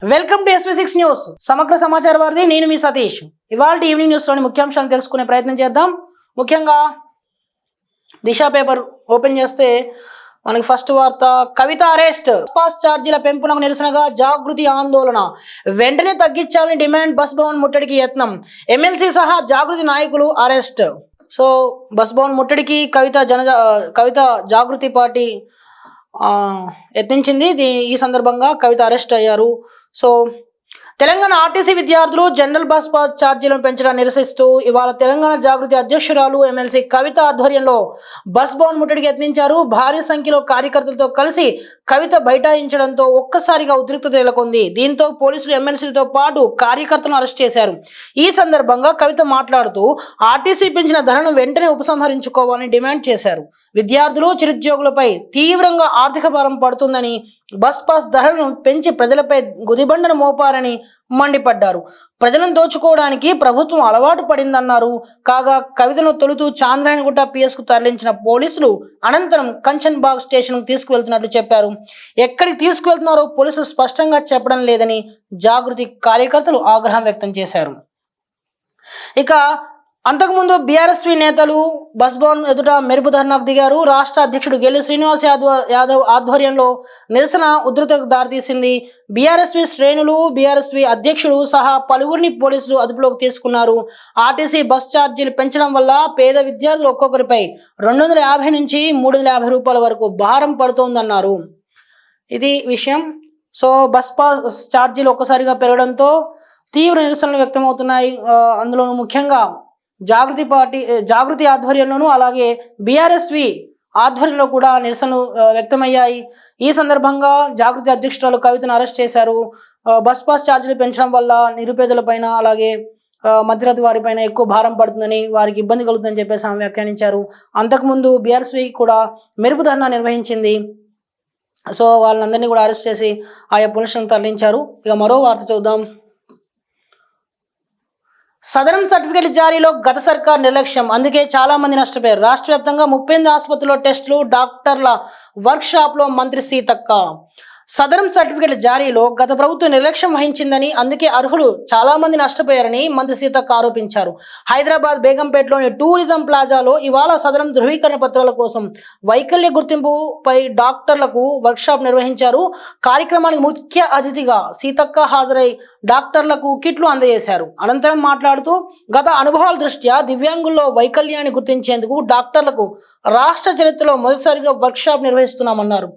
Welcome to SV6 news. సమగ్ర సమాచార వారిది నేను మీ సతీష్. ఇవాళ ఈవినింగ్ న్యూస్ లోని ముఖ్యాంశాలను తెలుసుకునే ప్రయత్నం చేద్దాం. ముఖ్యంగా దిశ పేపర్ ఓపెన్ చేస్తే మనకి ఫస్ట్ వార్త, కవిత అరెస్ట్, పాస్ ఛార్జీల పెంపునకు నిరసనగా జాగృతి ఆందోళన, వెంటనే తగ్గించాలని డిమాండ్, బస్ భవన్ ముట్టడికి యత్నం, ఎమ్మెల్సీ సహా జాగృతి నాయకులు అరెస్ట్. సో బస్ భవన్ ముట్టడికి కవిత జాగృతి పార్టీ యత్నించింది. ఈ సందర్భంగా కవిత అరెస్ట్ అయ్యారు. సో తెలంగాణ ఆర్టీసీ విద్యార్థులు జనరల్ బస్ పాస్ ఛార్జీలను పెంచడాన్ని నిరసిస్తూ ఇవాళ తెలంగాణ జాగృతి అధ్యక్షురాలు ఎమ్మెల్సీ కవిత ఆధ్వర్యంలో బస్ భవన్ ముట్టడికి యత్నించారు. భారీ సంఖ్యలో కార్యకర్తలతో కలిసి కవిత బైఠాయించడంతో ఒక్కసారిగా ఉద్రిక్తత నెలకొంది. దీంతో పోలీసులు ఎమ్మెల్సీలతో పాటు కార్యకర్తలను అరెస్ట్ చేశారు. ఈ సందర్భంగా కవిత మాట్లాడుతూ ఆర్టీసీ పెంచిన ధరను వెంటనే ఉపసంహరించుకోవాలని డిమాండ్ చేశారు. విద్యార్థులు చిరుద్యోగులపై తీవ్రంగా ఆర్థిక భారం పడుతుందని, బస్ పాస్ ధరలను పెంచి ప్రజలపై గుదిబండను మోపారని మండిపడ్డారు. ప్రజలను దోచుకోవడానికి ప్రభుత్వం అలవాటు పడిందన్నారు. కాగా కవితను తొలుతూ చాంద్రాయణగుట్ట పిఎస్కు తరలించిన పోలీసులు అనంతరం కంచన్ బాగ్ స్టేషన్కు తీసుకువెళ్తున్నట్లు చెప్పారు. ఎక్కడికి తీసుకువెళ్తున్నారో పోలీసులు స్పష్టంగా చెప్పడం లేదని జాగృతి కార్యకర్తలు ఆగ్రహం వ్యక్తం చేశారు. ఇక అంతకుముందు బీఆర్ఎస్వి నేతలు బస్ భవన్ ఎదుట మెరుపు ధర్నాకు దిగారు. రాష్ట్ర అధ్యక్షుడు గెల్లి శ్రీనివాస్ యాదవ్ ఆధ్వర్యంలో నిరసన ఉధృతకు దారితీసింది. బీఆర్ఎస్వి శ్రేణులు, బీఆర్ఎస్వి అధ్యక్షుడు సహా పలువురిని పోలీసులు అదుపులోకి తీసుకున్నారు. ఆర్టీసీ బస్ ఛార్జీలు పెంచడం వల్ల పేద విద్యార్థులు ఒక్కొక్కరిపై 250 నుంచి 350 రూపాయల వరకు భారం పడుతోందన్నారు. ఇది విషయం. సో బస్ పాస్ ఛార్జీలు ఒక్కసారిగా పెరగడంతో తీవ్ర నిరసనలు వ్యక్తమవుతున్నాయి. అందులోనూ ముఖ్యంగా జాగృతి ఆధ్వర్యంలోనూ అలాగే బీఆర్ఎస్వి ఆధ్వర్యంలో కూడా నిరసనలు వ్యక్తమయ్యాయి. ఈ సందర్భంగా జాగృతి అధ్యక్షురాలు కవితను అరెస్ట్ చేశారు. బస్ పాస్ ఛార్జీలు పెంచడం వల్ల నిరుపేదలపైన అలాగే మధ్యతరగతి వారిపైన ఎక్కువ భారం పడుతుందని, వారికి ఇబ్బంది కలుగుతుందని చెప్పేసి ఆమె వ్యాఖ్యానించారు. అంతకుముందు బీఆర్ఎస్వి కూడా మెరుపు ధర్నా నిర్వహించింది. సో వాళ్ళందరినీ కూడా అరెస్ట్ చేసి ఆయా పోలీస్ స్టేషన్కు తరలించారు. ఇక మరో వార్త చూద్దాం. సదరం సర్టిఫికేట్ జారీలో గత సర్కార్ నిర్లక్ష్యం, అందుకే చాలా మంది నష్టపోయారు. రాష్ట్ర వ్యాప్తంగా 38 ఆసుపత్రుల్లో టెస్టులు, డాక్టర్ల వర్క్ షాప్ లో మంత్రి సీతక్క. సదరం సర్టిఫికేట్ జారీలో గత ప్రభుత్వం నిర్లక్ష్యం వహించిందని, అందుకే అర్హులు చాలా మంది నష్టపోయారని మంత్రి సీతక్క ఆరోపించారు. హైదరాబాద్ బేగంపేటలోని టూరిజం ప్లాజాలో ఇవాళ సదరం ధృవీకరణ పత్రాల కోసం వైకల్య గుర్తింపుపై డాక్టర్లకు వర్క్షాప్ నిర్వహించారు. కార్యక్రమానికి ముఖ్య అతిథిగా సీతక్క హాజరై డాక్టర్లకు కిట్లు అందజేశారు. అనంతరం మాట్లాడుతూ గత అనుభవాల దృష్ట్యా దివ్యాంగుల్లో వైకల్యాన్ని గుర్తించేందుకు డాక్టర్లకు రాష్ట్ర చరిత్రలో మొదటిసారిగా వర్క్షాప్ నిర్వహిస్తున్నామన్నారు.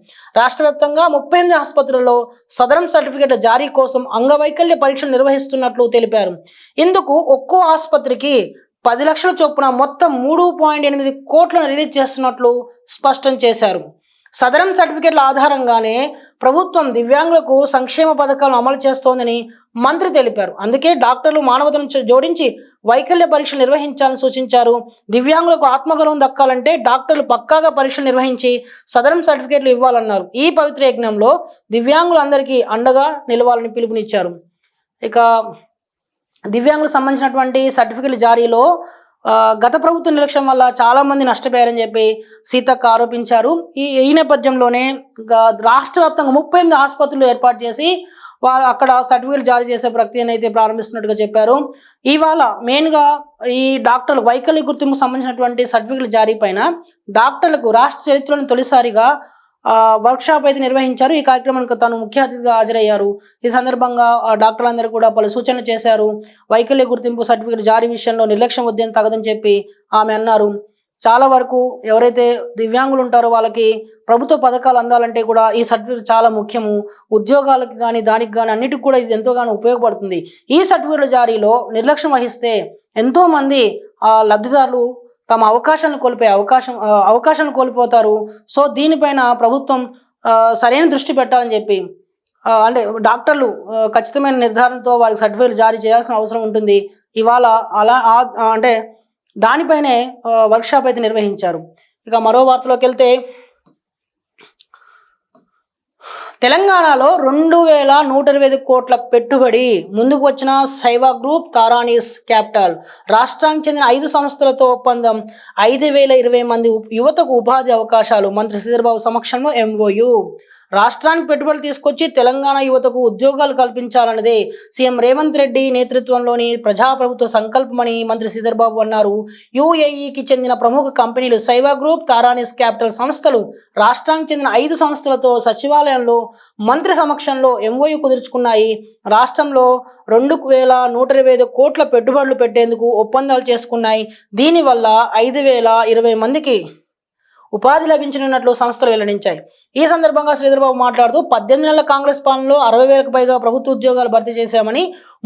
రాష్ట్ర వ్యాప్తంగా 38 ఆసుపత్రుల్లో సదరం సర్టిఫికేట్ జారీ కోసం అంగవైకల్య పరీక్షలు నిర్వహిస్తున్నట్లు తెలిపారు. ఇందుకు ఒక్కో ఆసుపత్రికి 10 లక్షల చొప్పున మొత్తం 3.8 కోట్లను రిలీజ్ చేస్తున్నట్లు స్పష్టం చేశారు. సదరం సర్టిఫికేట్ల ఆధారంగానే ప్రభుత్వం దివ్యాంగులకు సంక్షేమ పథకాలను అమలు చేస్తోందని మంత్రి తెలిపారు. అందుకే డాక్టర్లు మానవతను జోడించి వైకల్య పరీక్షలు నిర్వహించాలని సూచించారు. దివ్యాంగులకు ఆత్మగౌరవం దక్కాలంటే డాక్టర్లు పక్కాగా పరీక్షలు నిర్వహించి సదరం సర్టిఫికేట్లు ఇవ్వాలన్నారు. ఈ పవిత్ర యజ్ఞంలో దివ్యాంగులందరికీ అండగా నిలవాలని పిలుపునిచ్చారు. ఇక దివ్యాంగులకు సంబంధించినటువంటి సర్టిఫికేట్ల జారీలో గత ప్రభుత్వ నిర్లక్ష్యం వల్ల చాలా మంది నష్టపోయారని చెప్పి సీతక్క ఆరోపించారు. ఈ నేపథ్యంలోనే రాష్ట్ర వ్యాప్తంగా 38 ఆసుపత్రులు ఏర్పాటు చేసి వారు అక్కడ సర్టిఫికేట్ జారీ చేసే ప్రక్రియను అయితే ప్రారంభిస్తున్నట్టుగా చెప్పారు. ఇవాళ మెయిన్గా ఈ డాక్టర్లు వైకల్య గుర్తింపుకు సంబంధించినటువంటి సర్టిఫికేట్ జారీ పైన డాక్టర్లకు రాష్ట్ర చరిత్రలోని తొలిసారిగా వర్క్షాప్ అయితే నిర్వహించారు. ఈ కార్యక్రమానికి తాను ముఖ్య అతిథిగా హాజరయ్యారు. ఈ సందర్భంగా డాక్టర్లందరూ కూడా పలు సూచనలు చేశారు. వైకల్య గుర్తింపు సర్టిఫికేట్ జారీ విషయంలో నిర్లక్ష్యం వద్దని తగదని చెప్పి ఆమె అన్నారు. చాలా వరకు ఎవరైతే దివ్యాంగులు ఉంటారో వాళ్ళకి ప్రభుత్వ పథకాలు అందాలంటే కూడా ఈ సర్టిఫికేట్ చాలా ముఖ్యము. ఉద్యోగాలకు కానీ దానికి కానీ అన్నిటికి కూడా ఇది ఎంతోగానో ఉపయోగపడుతుంది. ఈ సర్టిఫికేట్ల జారీలో నిర్లక్ష్యం వహిస్తే ఎంతో మంది లబ్ధిదారులు తమ అవకాశాలను కోల్పోతారు. సో దీనిపైన ప్రభుత్వం సరైన దృష్టి పెట్టాలని చెప్పి అంటే డాక్టర్లు ఖచ్చితమైన నిర్ధారణతో వారికి సర్టిఫికేట్ జారీ చేయాల్సిన అవసరం ఉంటుంది. ఇవాళ అలా అంటే దానిపైనే వర్క్షాప్ అయితే నిర్వహించారు. ఇక మరో వార్తలోకి వెళ్తే, తెలంగాణలో 2125 కోట్ల పెట్టుబడి ముందుకు వచ్చిన సైవా గ్రూప్, తారానీస్ క్యాపిటల్. రాష్ట్రానికి చెందిన 5 సంస్థలతో ఒప్పందం, 5020 మంది యువతకు ఉపాధి అవకాశాలు. మంత్రి శ్రీధర్బాబు సమక్షంలో MOU. రాష్ట్రానికి పెట్టుబడులు తీసుకొచ్చి తెలంగాణ యువతకు ఉద్యోగాలు కల్పించాలన్నదే సీఎం రేవంత్ రెడ్డి నేతృత్వంలోని ప్రజాప్రభుత్వ సంకల్పమని మంత్రి శ్రీధర్ బాబు అన్నారు. యుఏఈకి చెందిన ప్రముఖ కంపెనీలు సైవా గ్రూప్, తారానిస్ క్యాపిటల్ సంస్థలు రాష్ట్రానికి చెందిన 5 సంస్థలతో సచివాలయంలో మంత్రి సమక్షంలో ఎంఓయూ కుదుర్చుకున్నాయి. రాష్ట్రంలో 2,125 కోట్ల పెట్టుబడులు పెట్టేందుకు ఒప్పందాలు చేసుకున్నాయి. దీనివల్ల 5,020 మందికి ఉపాధి లభించనున్నట్లు సంస్థలు వెల్లడించాయి. ఈ సందర్భంగా శ్రీధర్బాబు మాట్లాడుతూ 18 నెలల కాంగ్రెస్ పాలనలో 60,000కు పైగా ప్రభుత్వ ఉద్యోగాలు భర్తీ చేశామని,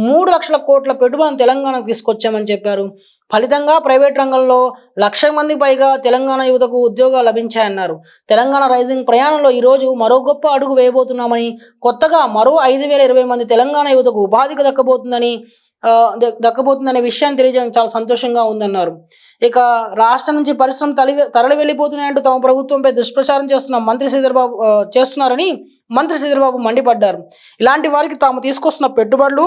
3 లక్షల కోట్ల పెట్టుబడులను తెలంగాణకు తీసుకొచ్చామని చెప్పారు. ఫలితంగా ప్రైవేట్ రంగంలో 1,00,000 మందికి పైగా తెలంగాణ యువతకు ఉద్యోగాలు లభించాయన్నారు. తెలంగాణ రైజింగ్ ప్రయాణంలో ఈరోజు మరో గొప్ప అడుగు వేయబోతున్నామని, కొత్తగా మరో 5,020 మంది తెలంగాణ యువతకు ఉపాధికి దక్కబోతుందనే విషయాన్ని తెలియజేయడం చాలా సంతోషంగా ఉందన్నారు. ఇక రాష్ట్రం నుంచి పరిశ్రమ తరలి వెళ్ళిపోతున్నాయంటూ తమ ప్రభుత్వంపై దుష్ప్రచారం చేస్తున్నారని మంత్రి శ్రీధర్బాబు మండిపడ్డారు. ఇలాంటి వారికి తాము తీసుకొస్తున్న పెట్టుబడులు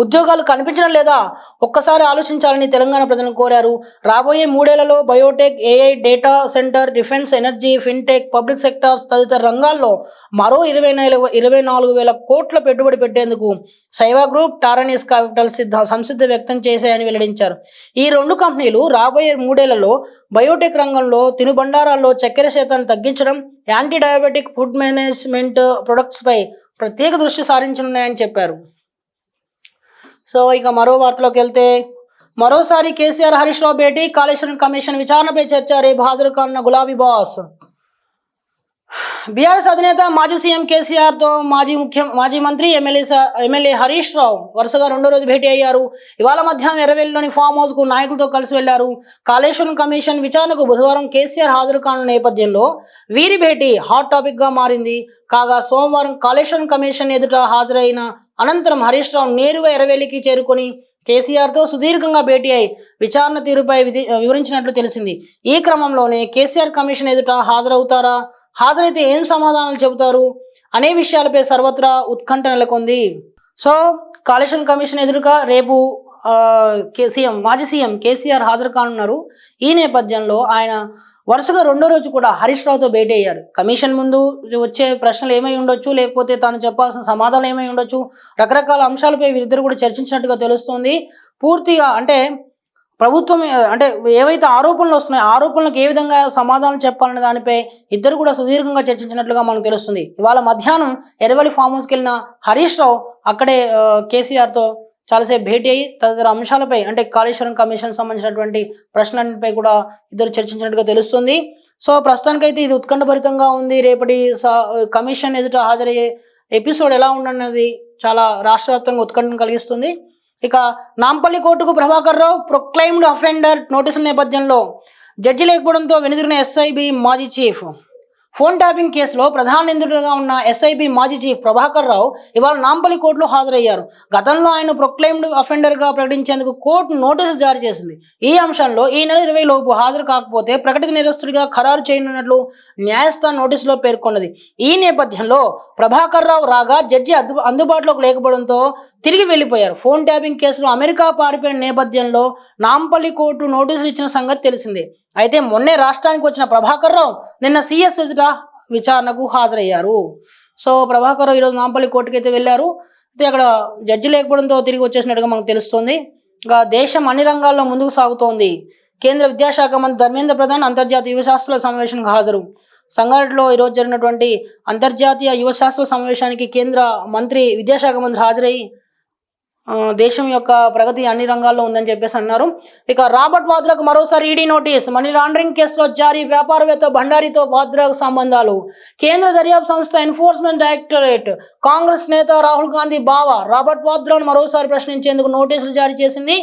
ఉద్యోగాలు కనిపించడం లేదా ఒక్కసారి ఆలోచించాలని తెలంగాణ ప్రజలను కోరారు. రాబోయే 3 ఏళ్లలో Biotech, AI, data centre, defence, energy, fintech, public sectors తదితర రంగాల్లో మరో 24,000 కోట్ల పెట్టుబడి పెట్టేందుకు సైవా గ్రూప్, టారానిస్ క్యాపిటల్ సంసిద్ధత వ్యక్తం చేశాయని వెల్లడించారు. ఈ 2 కంపెనీలు రాబోయే 3 ఏళ్లలో బయోటెక్ రంగంలో తినుబండారాల్లో చక్కెర శాతాన్ని తగ్గించడం, యాంటీ డయాబెటిక్ ఫుడ్ మేనేజ్మెంట్ ప్రొడక్ట్స్పై ప్రత్యేక దృష్టి సారించనున్నాయని చెప్పారు. సో ఇక మరో వార్తలోకి వెళ్తే, మరోసారి కేసీఆర్ హరీష్ రావు భేటీ, కాళేశ్వరం కమిషన్ విచారణపై చర్చ, రేపు హాజరు కానున్న గులాబీ బాస్. బీఆర్ఎస్ అధినేత మాజీ సీఎం కేసీఆర్తో మాజీ మంత్రి ఎమ్మెల్యే హరీష్ రావు వరుసగా 2వ రోజు భేటీ అయ్యారు. ఇవాళ మధ్యాహ్నం ఎర్రవెల్లిలోని ఫామ్ హౌస్ కు నాయకులతో కలిసి వెళ్లారు. కాళేశ్వరం కమిషన్ విచారణకు బుధవారం కేసీఆర్ హాజరు కానున్న నేపథ్యంలో వీరి భేటీ హాట్ టాపిక్ గా మారింది. కాగా సోమవారం కాళేశ్వరం కమిషన్ ఎదుట హాజరైన అనంతరం హరీష్ రావు నేరుగా ఎర్రవెల్లికి చేరుకుని కేసీఆర్తో సుదీర్ఘంగా భేటీ అయి విచారణ తీరుపై వివరించినట్లు తెలిసింది. ఈ క్రమంలోనే కేసీఆర్ కమిషన్ ఎదుట హాజరవుతారా, హాజరైతే ఏం సమాధానాలు చెబుతారు అనే విషయాలపై సర్వత్రా ఉత్కంఠ నెలకొంది. సో కాళేశ్వరం కమిషన్ ఎదురుగా రేపు మాజీ సీఎం కేసీఆర్ హాజరు కానున్నారు. ఈ నేపథ్యంలో ఆయన వరుసగా 2వ రోజు కూడా హరీష్ రావుతో భేటీ అయ్యారు. కమిషన్ ముందు వచ్చే ప్రశ్నలు ఏమై ఉండొచ్చు, లేకపోతే తాను చెప్పాల్సిన సమాధానం ఏమై ఉండొచ్చు, రకరకాల అంశాలపై వీరిద్దరు కూడా చర్చించినట్టుగా తెలుస్తోంది. పూర్తిగా అంటే ప్రభుత్వం అంటే ఏవైతే ఆరోపణలు వస్తున్నాయో ఆరోపణలకు ఏ విధంగా సమాధానం చెప్పాలనే దానిపై ఇద్దరు కూడా సుదీర్ఘంగా చర్చించినట్లుగా మనకు తెలుస్తుంది. ఇవాళ మధ్యాహ్నం ఎర్రవెల్లి ఫామ్ హౌస్కి వెళ్ళిన హరీష్ రావు అక్కడే కేసీఆర్తో చాలాసేపు భేటీ అయ్యి తదితర అంశాలపై అంటే కాళేశ్వరం కమిషన్ సంబంధించినటువంటి ప్రశ్నలపై కూడా ఇద్దరు చర్చించినట్టుగా తెలుస్తుంది. సో ప్రస్తుతానికైతే ఇది ఉత్కంఠభరితంగా ఉంది. రేపటి కమిషన్ ఎదుట హాజరయ్యే ఎపిసోడ్ ఎలా ఉండన్నది చాలా రాష్ట్ర వ్యాప్తంగా ఉత్కంఠను కలిగిస్తుంది. ఇక నాంపల్లి కోర్టుకు ప్రభాకర్ రావు ప్రొక్లైమ్డ్ అఫెండర్ నోటీసుల నేపథ్యంలో జడ్జి లేకపోవడంతో వెనుదిరిగిన ఎస్ఐబి మాజీ చీఫ్. ఫోన్ ట్యాపింగ్ కేసులో ప్రధాన నిందితుడిగా ఉన్న ఎస్ఐబి మాజీ చీఫ్ ప్రభాకర్ రావు ఇవాళ నాంపల్లి కోర్టులో హాజరయ్యారు. గతంలో ఆయన ప్రొక్లైమ్డ్ అఫెండర్గా ప్రకటించేందుకు కోర్టు నోటీసు జారీ చేసింది. ఈ అంశంలో ఈ నెల 20 లోపు హాజరు కాకపోతే ప్రకటిత నేరస్తుడిగా ఖరారు చేయనున్నట్లు న్యాయస్థానం నోటీసులో పేర్కొన్నది. ఈ నేపథ్యంలో ప్రభాకర్ రావు రాగా జడ్జి అందుబాటులోకి లేకపోవడంతో తిరిగి వెళ్లిపోయారు. ఫోన్ ట్యాపింగ్ కేసులో అమెరికా పారిపోయిన నేపథ్యంలో నాంపల్లి కోర్టు నోటీసులు ఇచ్చిన సంగతి తెలిసిందే. అయితే మొన్నే రాష్ట్రానికి వచ్చిన ప్రభాకర్ రావు నిన్న సిఎస్ ఎదుట విచారణకు హాజరయ్యారు. సో ప్రభాకర్ రావు ఈరోజు నాంపల్లి కోర్టుకి అయితే వెళ్ళారు. అయితే అక్కడ జడ్జి లేకపోవడంతో తిరిగి వచ్చేసినట్టుగా మనకు తెలుస్తుంది. ఇంకా దేశం అన్ని రంగాల్లో ముందుకు సాగుతోంది. కేంద్ర విద్యాశాఖ మంత్రి ధర్మేంద్ర ప్రధాన్ అంతర్జాతీయ యువశాస్త్రాల సమావేశానికి హాజరు. సంగారెడ్డిలో ఈరోజు జరిగినటువంటి అంతర్జాతీయ యువశాస్త్ర సమావేశానికి కేంద్ర విద్యాశాఖ మంత్రి హాజరై దేశం యొక్క ప్రగతి అన్ని రంగాల్లో ఉందని చెప్పేసి అన్నారు. ఇక రాబర్ట్ వాద్రాకు మరోసారి ఈడీ నోటీస్. మనీ లాండరింగ్ కేసులో జారీ, వ్యాపారవేత్త భండారీతో వాద్రాకు సంబంధాలు. కేంద్ర దర్యాప్తు సంస్థ ఎన్ఫోర్స్మెంట్ డైరెక్టరేట్ కాంగ్రెస్ నేత రాహుల్ గాంధీ బావ రాబర్ట్ వాద్రాను మరోసారి ప్రశ్నించేందుకు నోటీసులు జారీ చేసింది.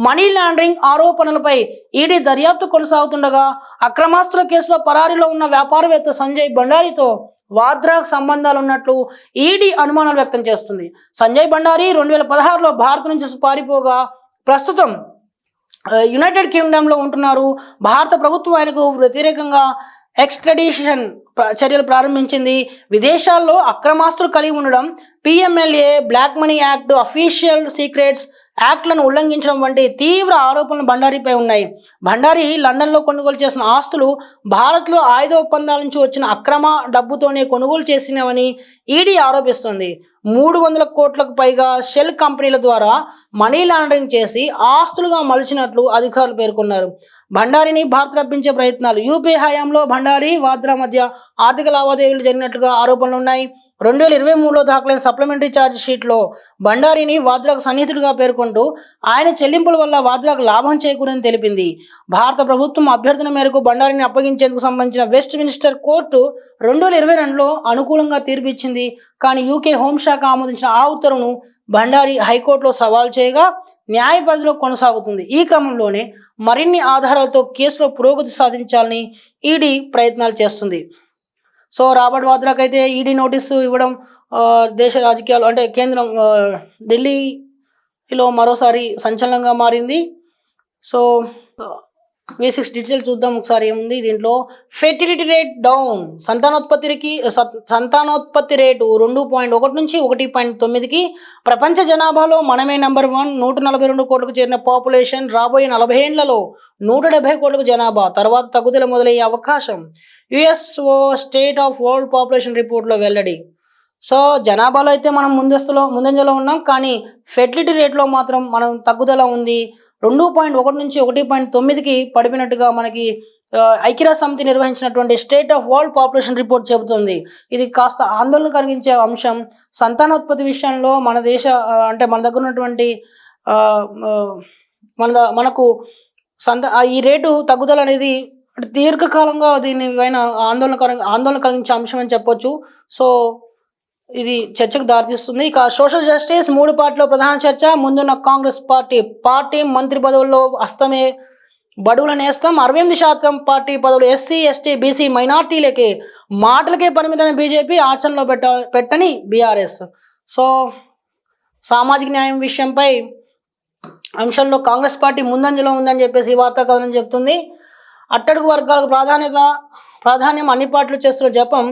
మనీ లాండరింగ్ ఆరోపణలపై ఈడీ దర్యాప్తు కొనసాగుతుండగా అక్రమాస్తుల కేసులో పరారీలో ఉన్న వ్యాపారవేత్త సంజయ్ భండారీతో వాద్రాకు సంబంధాలు ఉన్నట్లు ఈడీ అనుమానాలు వ్యక్తం చేస్తుంది. సంజయ్ భండారీ 2016లో భారత్ నుంచి పారిపోగా ప్రస్తుతం యునైటెడ్ కింగ్డమ్లో ఉంటున్నారు. భారత ప్రభుత్వం ఆయనకు వ్యతిరేకంగా ఎక్స్ట్రాడిషన్ చర్యలు ప్రారంభించింది. విదేశాల్లో అక్రమాస్తులు కలిగి ఉండడం, PMLA, black money act, official secrets, యాక్ట్లను ఉల్లంఘించడం వంటి తీవ్ర ఆరోపణలు భండారీపై ఉన్నాయి. భండారీ లండన్లో కొనుగోలు చేసిన ఆస్తులు భారత్లో ఆయుధ ఒప్పందాల నుంచి వచ్చిన అక్రమ డబ్బుతోనే కొనుగోలు చేసినవని ఈడీ ఆరోపిస్తోంది. 300 కోట్లకు పైగా షెల్ కంపెనీల ద్వారా మనీ లాండరింగ్ చేసి ఆస్తులుగా మలిచినట్లు అధికారులు పేర్కొన్నారు. భండారీని భారత్ రప్పించే ప్రయత్నాలు. యూపీఏ హయాంలో భండారీ వాద్రా మధ్య ఆర్థిక లావాదేవీలు జరిగినట్లుగా ఆరోపణలు ఉన్నాయి. 2023లో దాఖలైన సప్లిమెంటరీ ఛార్జ్ షీట్లో భండారీని వాద్రాకు సన్నిహితుడిగా పేర్కొంటూ ఆయన చెల్లింపుల వల్ల వాద్రాకు లాభం చేకూరని తెలిపింది. భారత ప్రభుత్వం అభ్యర్థన మేరకు భండారీని అప్పగించేందుకు సంబంధించిన వెస్ట్ మినిస్టర్ కోర్టు 2022లో అనుకూలంగా తీర్పిచ్చింది. కానీ యూకే హోంశాఖ ఆమోదించిన ఆ ఉత్తర్వును భండారీ హైకోర్టులో సవాల్ చేయగా న్యాయ పరిధిలో కొనసాగుతుంది. ఈ క్రమంలోనే మరిన్ని ఆధారాలతో కేసులో పురోగతి సాధించాలని ఈడీ ప్రయత్నాలు చేస్తుంది. సో రాబర్ట్ వాద్రాకి అయితే ఈడీ నోటీసు ఇవ్వడం దేశ రాజకీయాలు అంటే కేంద్రం ఢిల్లీలో మరోసారి సంచలనంగా మారింది. సో V6 డీటెయిల్ చూద్దాం ఒకసారి. ఏముంది దీంట్లో? Fertility rate down. సంతానోత్పత్తి రేటు 2.1 నుంచి 1.9కి. ప్రపంచ జనాభాలో మనమే నెంబర్ 1. 142 కోట్లకు చేరిన పాపులేషన్. రాబోయే 40 ఏళ్లలో 170 కోట్లకు జనాభా. తర్వాత తగ్గుదల మొదలయ్యే అవకాశం. USO state of world population రిపోర్ట్లో వెల్లడి. సో జనాభాలో అయితే మనం ముందంజలో ఉన్నాం, కానీ ఫెర్టిలిటీ రేట్లో మాత్రం మనం తగ్గుదల ఉంది. 2.1 నుంచి 1.9కి పడిపోయినట్టుగా మనకి ఐక్యరాజ్య సమితి నిర్వహించినటువంటి state of world population report చెబుతుంది. ఇది కాస్త ఆందోళన కలిగించే అంశం. సంతానోత్పత్తి విషయంలో మన దేశ అంటే మన దగ్గర ఉన్నటువంటి మనకు ఈ రేటు తగ్గుదల అనేది దీర్ఘకాలంగా దీని పైన ఆందోళన కలిగించే అంశం అని చెప్పొచ్చు. సో ఇది చర్చకు దారితీస్తుంది. ఇక సోషల్ జస్టిస్ 3 పార్టీలో ప్రధాన చర్చ. ముందున్న కాంగ్రెస్ పార్టీ మంత్రి పదవుల్లో అస్తమే బడుగుల నేస్తం. 68% పార్టీ పదవులు ఎస్సీ, ఎస్టీ, బీసీ, మైనార్టీలకే. మాటలకే పరిమితమైన బీజేపీ, ఆచరణలో పెట్టని బీఆర్ఎస్. సో సామాజిక న్యాయం విషయంపై అంశంలో కాంగ్రెస్ పార్టీ ముందంజలో ఉందని చెప్పేసి వార్తా కథనం చెప్తుంది. అట్టడుగు వర్గాలకు ప్రాధాన్యం అన్ని పార్టీలు చేస్తున్న జపం.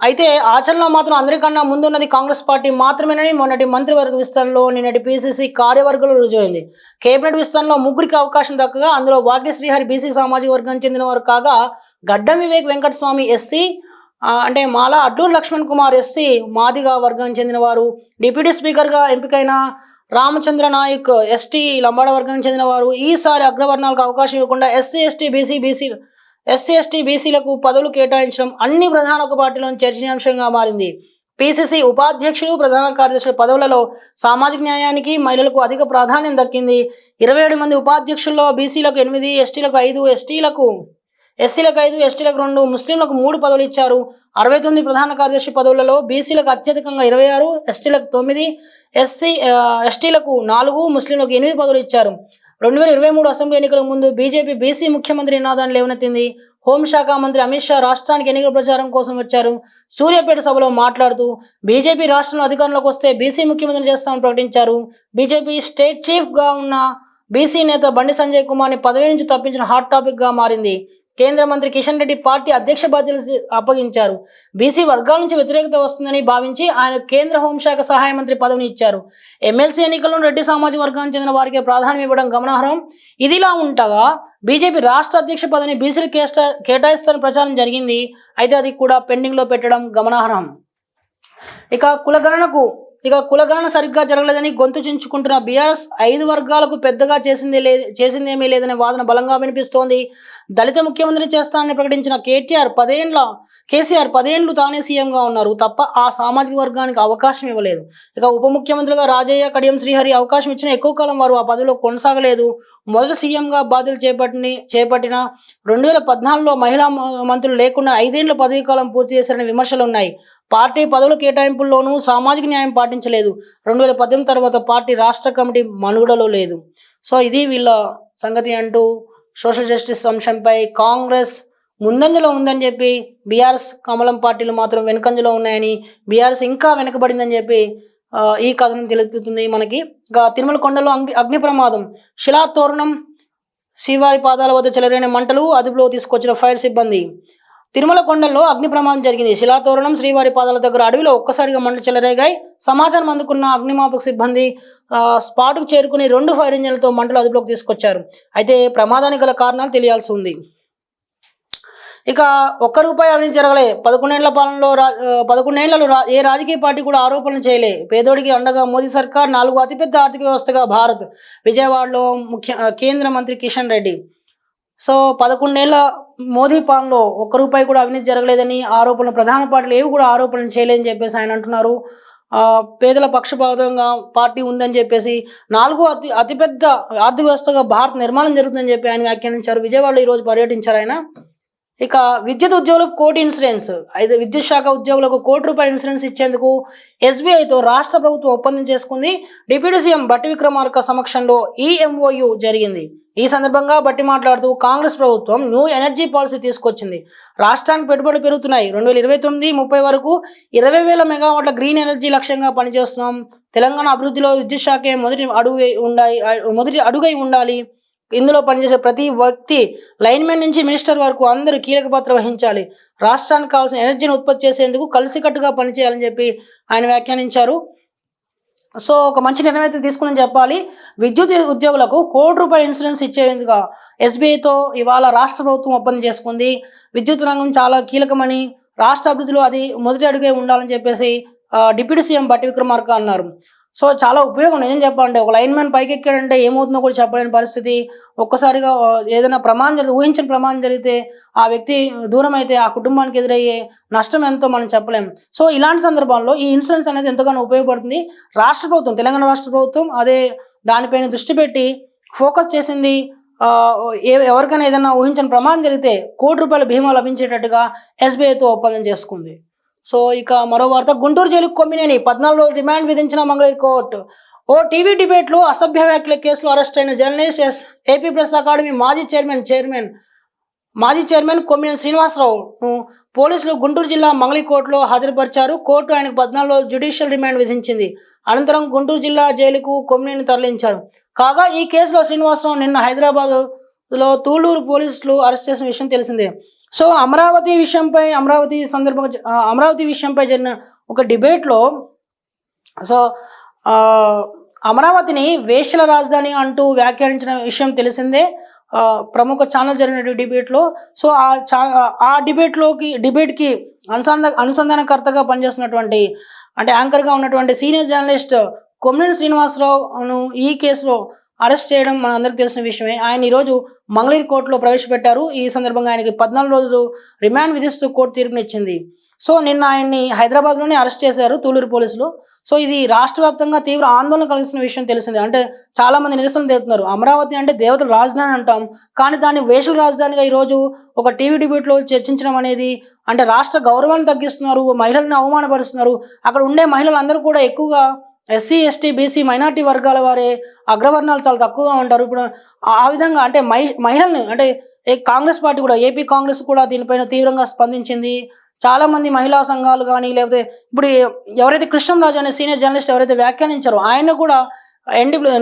అయితే ఆచరణలో మాత్రం అందరికన్నా ముందున్నది కాంగ్రెస్ పార్టీ మాత్రమేనని మొన్నటి మంత్రివర్గ విస్తరణలో నిన్నటి పీసీసీ కార్యవర్గంలో రుజువైంది. కేబినెట్ విస్తరణలో 3కి అవకాశం దక్కగా అందులో వాగ్ది శ్రీహరి బీసీ సామాజిక వర్గానికి చెందినవారు కాగా, గడ్డం వివేక్ వెంకటస్వామి ఎస్సీ అంటే మాలా అడ్లూరు లక్ష్మణ్ కుమార్ ఎస్సీ మాదిగా వర్గానికి చెందినవారు. డిప్యూటీ స్పీకర్గా ఎంపికైన రామచంద్ర నాయక్ ఎస్టీ లంబాడ వర్గానికి చెందినవారు. ఈసారి అగ్రవర్ణాలకు అవకాశం ఇవ్వకుండా ఎస్సీ ఎస్టీ బీసీలకు పదవులు కేటాయించడం అన్ని ప్రధాన పార్టీలను చర్చనీయాంశంగా మారింది. పీసీసీ ఉపాధ్యక్షులు, ప్రధాన కార్యదర్శుల పదవులలో సామాజిక న్యాయానికి, మహిళలకు అధిక ప్రాధాన్యం దక్కింది. 27 మంది ఉపాధ్యక్షుల్లో బీసీలకు 8, ఎస్టీలకు 5, ఎస్సీలకు 5, ఎస్టీలకు 2, ముస్లింలకు 3 పదవులు ఇచ్చారు. 69 ప్రధాన కార్యదర్శి పదవులలో బీసీలకు అత్యధికంగా 26, ఎస్టీలకు 9, ఎస్టీలకు 4, ముస్లింలకు 8 పదవులు ఇచ్చారు. 2023 అసెంబ్లీ ఎన్నికల ముందు బీజేపీ బీసీ ముఖ్యమంత్రి నినాదాన్ని లేవనెత్తింది. హోంశాఖ మంత్రి అమిత్ షా రాష్ట్రానికి ఎన్నికల ప్రచారం కోసం వచ్చారు. సూర్యాపేట సభలో మాట్లాడుతూ బీజేపీ రాష్ట్రంలో అధికారంలోకి వస్తే బీసీ ముఖ్యమంత్రి చేస్తామని ప్రకటించారు. బీజేపీ స్టేట్ చీఫ్గా ఉన్న బీసీ నేత బండి సంజయ్ కుమార్ని పదవి నుంచి తప్పించిన హాట్ టాపిక్గా మారింది. కేంద్ర మంత్రి కిషన్ రెడ్డి పార్టీ అధ్యక్ష బాధ్యతలు అప్పగించారు. బీసీ వర్గాల నుంచి వ్యతిరేకత వస్తుందని భావించి ఆయన కేంద్ర హోంశాఖ సహాయ మంత్రి పదవిని ఇచ్చారు. ఎమ్మెల్సీ ఎన్నికల్లో రెడ్డి సామాజిక వర్గానికి చెందిన వారికి ప్రాధాన్యం ఇవ్వడం గమనార్హం. ఇదిలా ఉండగా బీజేపీ రాష్ట్ర అధ్యక్ష పదవిని బీసీలు కేటాయిస్తారని ప్రచారం జరిగింది. అయితే అది కూడా పెండింగ్లో పెట్టడం గమనార్హం. ఇక కులగణన సరిగ్గా జరగలేదని గొంతు చించుకుంటున్న బీఆర్ఎస్ 5 వర్గాలకు పెద్దగా చేసిందేమీ లేదనే వాదన బలంగా వినిపిస్తోంది. దళిత ముఖ్యమంత్రిని చేస్తానని ప్రకటించిన కేసీఆర్ 10 ఏళ్లు తానే సీఎంగా ఉన్నారు తప్ప ఆ సామాజిక వర్గానికి అవకాశం ఇవ్వలేదు. ఇక ఉప ముఖ్యమంత్రిగా రాజయ్య, కడియం శ్రీహరి అవకాశం ఇచ్చిన ఎక్కువ కాలం వారు ఆ పదవిలో కొనసాగలేదు. మొదటి సీఎంగా బాధ్యతలు చేపట్టిన 2014లో మహిళా మంత్రులు లేకుండా 5 ఏళ్ల పదవీ కాలం పూర్తి చేశారనే విమర్శలు ఉన్నాయి. పార్టీ పదవుల కేటాయింపుల్లోనూ సామాజిక న్యాయం పాటించలేదు. 2018 తర్వాత పార్టీ రాష్ట్ర కమిటీ మనుగడలో లేదు. సో ఇది వీళ్ళ సంగతి అంటూ సోషల్ జస్టిస్ అంశంపై కాంగ్రెస్ ముందంజలో ఉందని చెప్పి బీఆర్ఎస్, కమలం పార్టీలు మాత్రం వెనుకంజలో ఉన్నాయని, బీఆర్ఎస్ ఇంకా వెనుకబడిందని చెప్పి ఈ కథనం తెలుపుతుంది మనకి. ఇక తిరుమల కొండలో అగ్ని ప్రమాదం. శిలాతోరణం శ్రీవారి పాదాల వద్ద చెలరేని మంటలు, అదుపులో తీసుకొచ్చిన ఫైర్ సిబ్బంది. తిరుమల కొండల్లో అగ్ని ప్రమాదం జరిగింది. శిలాతోరణం శ్రీవారి పాదాల దగ్గర అడవిలో ఒక్కసారిగా మంటలు చెలరేగాయి. సమాచారం అందుకున్న అగ్నిమాపక సిబ్బంది స్పాట్కు చేరుకుని 2 ఫైర్ ఇంజన్లతో మంటలు అదుపులోకి తీసుకొచ్చారు. అయితే ప్రమాదానికి గల కారణాలు తెలియాల్సి ఉంది. ఇక ₹1 అవినీతి జరగలే. 11 ఏళ్ల పాలనలో 11 ఏళ్లలో ఏ రాజకీయ పార్టీ కూడా ఆరోపణలు చేయలే. పేదోడికి అండగా మోదీ సర్కార్ 4వ అతిపెద్ద ఆర్థిక వ్యవస్థగా భారత్. విజయవాడలో కేంద్ర మంత్రి కిషన్ రెడ్డి. సో 11 ఏళ్ల మోదీ పాలనలో ₹1 కూడా అవినీతి జరగలేదని ఆరోపణలు ప్రధాన పార్టీలు ఏవి కూడా ఆరోపణలు చేయలేదని చెప్పేసి ఆయన అంటున్నారు. పేదల పక్షపాతంగా పార్టీ ఉందని చెప్పేసి 4వ అతిపెద్ద ఆర్థిక వ్యవస్థగా భారత్ నిర్మాణం జరుగుతుందని చెప్పి ఆయన వ్యాఖ్యానించారు. విజయవాడలో ఈరోజు పర్యటించారు ఆయన. ఇక విద్యుత్ ఉద్యోగులకు కోటి ఇన్సూరెన్స్. అయితే విద్యుత్ శాఖ ఉద్యోగులకు ₹1 ఇన్సూరెన్స్ ఇచ్చేందుకు ఎస్బీఐతో రాష్ట్ర ప్రభుత్వం ఒప్పందం చేసుకుంది. డిప్యూటీ సీఎం బట్టి విక్రమార్క సమక్షంలో ఈ ఎంఓయు జరిగింది. ఈ సందర్భంగా బట్టి మాట్లాడుతూ కాంగ్రెస్ ప్రభుత్వం న్యూ ఎనర్జీ పాలసీ తీసుకొచ్చింది. రాష్ట్రానికి పెట్టుబడులు పెరుగుతున్నాయి. 2029-30 వరకు 20,000 మెగావాట్ల గ్రీన్ ఎనర్జీ లక్ష్యంగా పనిచేస్తున్నాం. తెలంగాణ అభివృద్ధిలో విద్యుత్ శాఖే మొదటి అడుగై ఉండాలి. ఇందులో పనిచేసే ప్రతి వ్యక్తి లైన్మెన్ నుంచి మినిస్టర్ వరకు అందరూ కీలక పాత్ర వహించాలి. రాష్ట్రానికి కావాల్సిన ఎనర్జీని ఉత్పత్తి చేసేందుకు కలిసికట్టుగా పనిచేయాలని చెప్పి ఆయన వ్యాఖ్యానించారు. సో ఒక మంచి నిర్ణయం తీసుకుందని చెప్పాలి. విద్యుత్ ఉద్యోగులకు ₹1 ఇన్సూరెన్స్ ఇచ్చేందుకు ఎస్బీఐతో ఇవాళ రాష్ట్ర ప్రభుత్వం ఒప్పందం చేసుకుంది. విద్యుత్ రంగం చాలా కీలకమని, రాష్ట్ర అభివృద్ధిలో అది మొదటి అడుగే ఉండాలని చెప్పేసి డిప్యూటీ సీఎం బట్టి విక్రమార్క అన్నారు. సో చాలా ఉపయోగం. నిజం చెప్పాలంటే ఒక లైన్ మ్యాన్ పైకి ఎక్కాడంటే ఏమవుతుందో కూడా చెప్పలేని పరిస్థితి. ఒక్కసారిగా ఏదైనా ఊహించిన ప్రమాదం జరిగితే ఆ వ్యక్తి దూరం అయితే ఆ కుటుంబానికి ఎదురయ్యే నష్టం ఎంతో మనం చెప్పలేం. సో ఇలాంటి సందర్భాల్లో ఈ ఇన్సూరెన్స్ అనేది ఎంతగానో ఉపయోగపడుతుంది. రాష్ట్ర ప్రభుత్వం, తెలంగాణ రాష్ట్ర ప్రభుత్వం అదే దానిపైన దృష్టి పెట్టి ఫోకస్ చేసింది. ఎవరికైనా ఏదైనా ఊహించిన ప్రమాదం జరిగితే ₹1 బీమా లభించేటట్టుగా ఎస్బీఐతో ఒప్పందం చేసుకుంది. సో ఇక మరో వార్త, గుంటూరు జైలుకు కొమ్మినేని 14 రోజులు రిమాండ్ విధించిన మంగళగిరి కోర్టు. టీవీ డిబేట్లో అసభ్య వ్యాఖ్యల కేసులో అరెస్ట్ అయిన జర్నలిస్ట్ ఏపీ ప్రెస్ అకాడమీ మాజీ చైర్మన్ కొమ్మినేని శ్రీనివాసరావును పోలీసులు గుంటూరు జిల్లా మంగళగిరి కోర్టులో హాజరుపరిచారు. కోర్టు ఆయనకు 14 రోజులు జ్యుడిషియల్ రిమాండ్ విధించింది. అనంతరం గుంటూరు జిల్లా జైలుకు కొమ్మినేని తరలించారు. కాగా ఈ కేసులో శ్రీనివాసరావు నిన్న హైదరాబాద్లో తూళ్లూరు పోలీసులు అరెస్ట్ చేసిన విషయం తెలిసిందే. సో అమరావతి విషయంపై జరిగిన ఒక డిబేట్లో అమరావతిని వేశ్యల రాజధాని అంటూ వ్యాఖ్యానించిన విషయం తెలిసిందే. ప్రముఖ ఛానల్ జరిగిన డిబేట్లో. సో ఆ డిబేట్కి అనుసంధానకర్తగా పనిచేస్తున్నటువంటి, అంటే యాంకర్గా ఉన్నటువంటి సీనియర్ జర్నలిస్ట్ కొమ్మినేని శ్రీనివాసరావును ఈ కేసులో అరెస్ట్ చేయడం మనందరికీ తెలిసిన విషయమే. ఆయన ఈరోజు మంగళగిరి కోర్టులో ప్రవేశపెట్టారు. ఈ సందర్భంగా ఆయనకి 14 రోజులు రిమాండ్ విధిస్తూ కోర్టు తీర్పునిచ్చింది. సో నిన్న ఆయన్ని హైదరాబాద్లోనే అరెస్ట్ చేశారు తూలూరు పోలీసులు. సో ఇది రాష్ట్ర వ్యాప్తంగా తీవ్ర ఆందోళన కలిగిన విషయం తెలిసిందే. అంటే చాలామంది నిరసనలు తెలుపుతున్నారు. అమరావతి అంటే దేవతల రాజధాని అంటాం, కానీ దాన్ని వేషల రాజధానిగా ఈరోజు ఒక టీవీ డిబేట్లో చర్చించడం అనేది అంటే రాష్ట్ర గౌరవాన్ని తగ్గిస్తున్నారు, మహిళలను అవమానపరుస్తున్నారు. అక్కడ ఉండే మహిళలందరూ కూడా ఎక్కువగా ఎస్సీ, ఎస్టీ, బీసీ, మైనార్టీ వర్గాల వారే, అగ్రవర్ణాలు చాలా తక్కువగా ఉంటారు. ఇప్పుడు ఆ విధంగా అంటే మహిళల్ని అంటే కాంగ్రెస్ పార్టీ కూడా, ఏపీ కాంగ్రెస్ కూడా దీనిపైన తీవ్రంగా స్పందించింది. చాలామంది మహిళా సంఘాలు కానీ, లేకపోతే ఇప్పుడు ఎవరైతే కృష్ణంరాజు అనే సీనియర్ జర్నలిస్ట్ ఎవరైతే వ్యాఖ్యానించారో ఆయన కూడా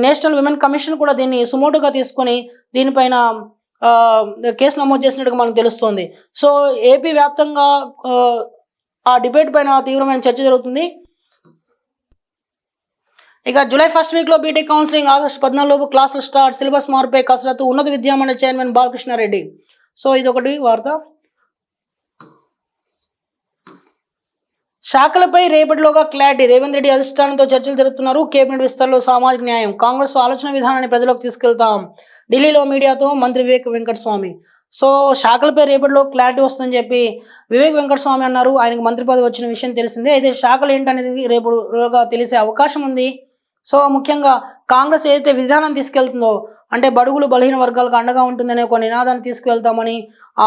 నేషనల్ విమెన్ కమిషన్ కూడా దీన్ని సుమోటుగా తీసుకొని దీనిపైన కేసు నమోదు చేసినట్టుగా మనకు తెలుస్తుంది. సో ఏపీ వ్యాప్తంగా ఆ డిబేట్ పైన తీవ్రమైన చర్చ జరుగుతుంది. ఇక జూలై 1st వీక్లో బీటెక్ కౌన్సిలింగ్, ఆగస్టు 14 లోపు క్లాసులు స్టార్ట్, సిలబస్ మార్పుపై కసరత్తు, ఉన్నత విద్యామండలి చైర్మన్ బాలకృష్ణారెడ్డి. సో ఇదొకటి వార్త. శాఖలపై రేపటిలోగా క్లారిటీ, రేవంత్ రెడ్డి అధిష్టానంతో చర్చలు జరుపుతున్నారు. కేబినెట్ విస్తరణలో సామాజిక న్యాయం, కాంగ్రెస్ ఆలోచన విధానాన్ని ప్రజలకు తీసుకెళ్తాం. ఢిల్లీలో మీడియాతో మంత్రి వివేక్ వెంకటస్వామి. సో శాఖలపై రేపటిలో క్లారిటీ వస్తుందని చెప్పి వివేక్ వెంకటస్వామి అన్నారు. ఆయనకు మంత్రి పదవి వచ్చిన విషయం తెలిసిందే. అయితే శాఖలు ఏంటనేది రేపుగా తెలిసే అవకాశం ఉంది. సో ముఖ్యంగా కాంగ్రెస్ ఏదైతే విధానం తీసుకెళ్తుందో, అంటే బడుగులు బలహీన వర్గాలకు అండగా ఉంటుందనే ఒక నినాదాన్ని తీసుకువెళ్తామని,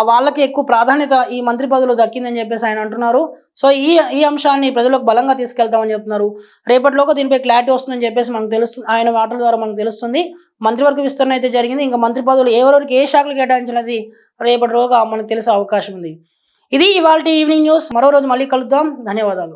వాళ్ళకి ఎక్కువ ప్రాధాన్యత ఈ మంత్రి పదవిలో దక్కిందని చెప్పేసి ఆయన అంటున్నారు. సో ఈ అంశాన్ని ప్రజలకు బలంగా తీసుకెళ్తామని చెప్తున్నారు. రేపటిలోగా దీనిపై క్లారిటీ వస్తుందని చెప్పేసి మనకు తెలుస్తుంది, ఆయన మాటల ద్వారా మనకు తెలుస్తుంది. మంత్రివర్గ విస్తరణ అయితే జరిగింది. ఇంకా మంత్రి పదవులు ఎవరెవరికి ఏ శాఖలు కేటాయించినది రేపటిలోగా మనకు తెలిసే అవకాశం ఉంది. ఇది ఇవాళ ఈవినింగ్ న్యూస్. మరో రోజు మళ్ళీ కలుద్దాం. ధన్యవాదాలు.